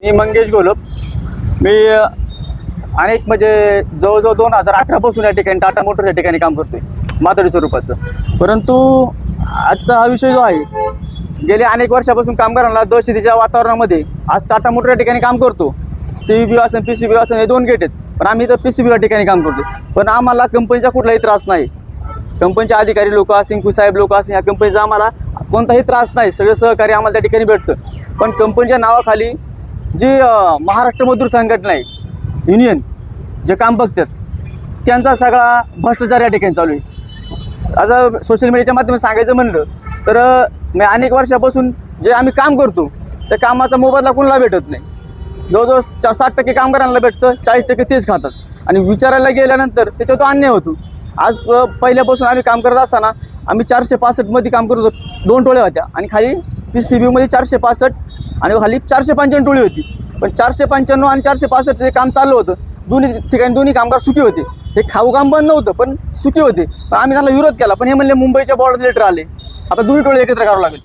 मी मंगेश गोलप. मी अनेक म्हणजे जवळजवळ 2011 पासून या ठिकाणी टाटा मोटर्स या ठिकाणी काम करतोय माथाडी स्वरूपाचं. परंतु आजचा हा विषय जो आहे, गेल्या अनेक वर्षापासून कामगारांना दहशतीच्या वातावरणामध्ये आज टाटा मोटर या ठिकाणी काम करतो. CVB असेल PCB असेल हे 2 गेट आहेत, पण आम्ही तर PCB या ठिकाणी काम करतो. पण आम्हाला कंपनीचा कुठलाही त्रास नाही. कंपनीचे अधिकारी लोक असतील, साहेब लोक असतील, या कंपनीचा आम्हाला कोणताही त्रास नाही. सगळं सहकार्य आम्हाला त्या ठिकाणी भेटतं. पण कंपनीच्या नावाखाली जी महाराष्ट्र मजदूर संघटना आहे, युनियन जे काम बघतात, त्यांचा सगळा भ्रष्टाचार या ठिकाणी चालू आहे. आता सोशल मीडियाच्या माध्यमातून सांगायचं म्हणलं तर मी अनेक वर्षापासून जे आम्ही काम करतो त्या कामाचा मोबदला कोणाला भेटत नाही. जवळजवळ 60% कामगारांना भेटतं, 40% तेच खातात. आणि विचारायला गेल्यानंतर त्याच्यावर तो अन्याय होतो. आज पहिल्यापासून आम्ही काम करत असताना आम्ही 465 मध्ये काम करत होतो. 2 टोळ्या होत्या आणि खाली PCB मध्ये 465 आणि खाली 495 टोळी होती. पण 495 आणि 465 जे काम चाललं होतं, दोन्ही ठिकाणी दोन्ही कामगार सुखी होते. हे खाऊ काम बंद नव्हतं, पण सुखी होते. पण आम्ही त्यांना विरोध केला, पण हे म्हणले मुंबईच्या बॉर्डर लेटर आले, आता दोन्ही टोळे एकत्र करावं लागेल.